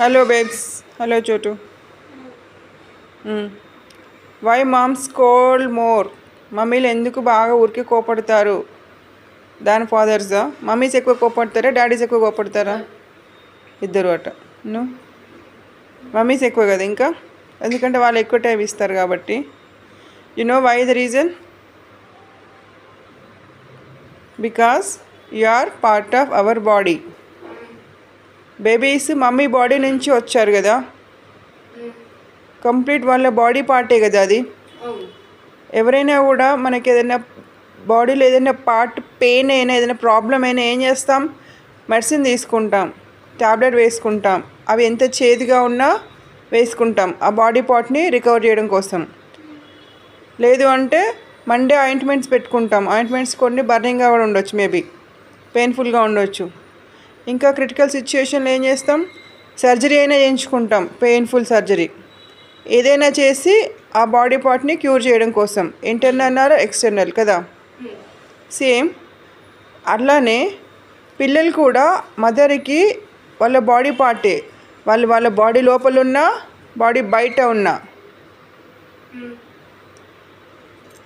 Hello, babes. Hello, Chotu. Why moms scold more? మమ్మీలు ఎందుకు బాగా ఊరికే కోపడతారు దాని ఫాదర్సా? మమ్మీస్ ఎక్కువ కోపడతారా, డాడీస్ ఎక్కువ కోపడతారా? ఇద్దరు అట. మమ్మీస్ ఎక్కువ కదా ఇంకా, ఎందుకంటే వాళ్ళు ఎక్కువ టైం ఇస్తారు కాబట్టి. You know why the reason? Because you are part of our body. Babies mummy body నుంచి వచ్చారు కదా, కంప్లీట్ వాళ్ళ బాడీ పార్టే కదా అది. ఎవరైనా కూడా మనకి ఏదైనా బాడీలో ఏదైనా పార్ట్ పెయిన్ అయినా, ఏదైనా ప్రాబ్లం అయినా ఏం చేస్తాం? మెడిసిన్ తీసుకుంటాం, ట్యాబ్లెట్ వేసుకుంటాం. అవి ఎంత చేదుగా ఉన్నా వేసుకుంటాం ఆ బాడీ పార్ట్ని రికవర్ చేయడం కోసం. లేదు అంటే మండే ఆయింట్మెంట్స్ పెట్టుకుంటాం. ఆయింట్మెంట్స్ కొన్ని బర్నింగ్గా కూడా ఉండొచ్చు, మేబీ పెయిన్ఫుల్గా ఉండొచ్చు. ఇంకా క్రిటికల్ సిచ్యుయేషన్లో ఏం చేస్తాం? సర్జరీ అయినా చేయించుకుంటాం, పెయిన్ఫుల్ సర్జరీ. ఏదైనా చేసి ఆ బాడీ పార్ట్ని క్యూర్ చేయడం కోసం, ఇంటర్నల్ ఎక్స్టర్నల్ కదా. సేమ్ అట్లానే పిల్లలు కూడా మదర్కి వాళ్ళ బాడీ పార్టే, వాళ్ళ బాడీ లోపల ఉన్న బాడీ బయట ఉన్న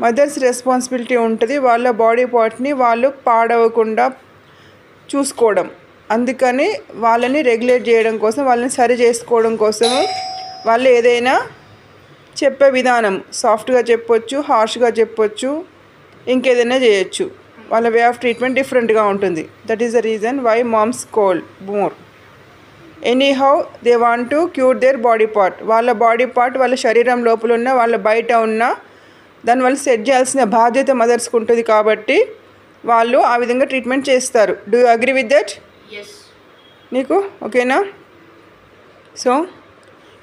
మదర్స్ రెస్పాన్సిబిలిటీ ఉంటుంది వాళ్ళ బాడీ పార్ట్ని వాళ్ళు పాడవకుండా చూసుకోవడం. అందుకని వాళ్ళని రెగ్యులేట్ చేయడం కోసం, వాళ్ళని సరి చేసుకోవడం కోసము వాళ్ళు ఏదైనా చెప్పే విధానం సాఫ్ట్గా చెప్పొచ్చు, హార్ష్గా చెప్పొచ్చు, ఇంకేదైనా చేయొచ్చు. వాళ్ళ వే ఆఫ్ ట్రీట్మెంట్ డిఫరెంట్గా ఉంటుంది. That is the reason why moms cold more. Anyhow they want to cure their body part. వాళ్ళ బాడీ పార్ట్ వాళ్ళ శరీరం లోపల ఉన్న, వాళ్ళ బయట ఉన్న దాన్ని వాళ్ళు సెట్ చేయాల్సిన బాధ్యత మదర్స్కి ఉంటుంది. కాబట్టి వాళ్ళు ఆ విధంగా ట్రీట్మెంట్ చేస్తారు. Do you agree with that? నీకు ఓకేనా? సో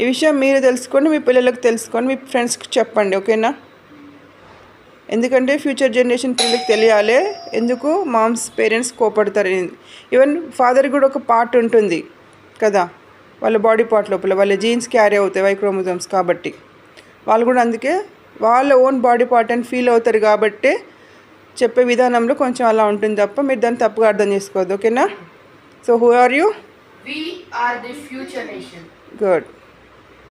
ఈ విషయం మీరు తెలుసుకోండి, మీ పిల్లలకు తెలుసుకోండి, మీ ఫ్రెండ్స్కి చెప్పండి, ఓకేనా? ఎందుకంటే ఫ్యూచర్ జనరేషన్ పిల్లలకి తెలియాలి ఎందుకు మామ్స్ పేరెంట్స్ కోపడతారు. ఈవెన్ ఫాదర్కి కూడా ఒక పార్ట్ ఉంటుంది కదా వాళ్ళ బాడీ పార్ట్ లోపల, వాళ్ళ జీన్స్ క్యారీ అవుతాయి, వై క్రోమోజోమ్స్. కాబట్టి వాళ్ళు కూడా అందుకే వాళ్ళ ఓన్ బాడీ పార్ట్ అని ఫీల్ అవుతారు. కాబట్టి చెప్పే విధానంలో కొంచెం అలా ఉంటుంది తప్ప మీరు దాన్ని తప్పుగా అర్థం చేసుకోవద్దు, ఓకేనా? So who are you? We are the future nation. Good.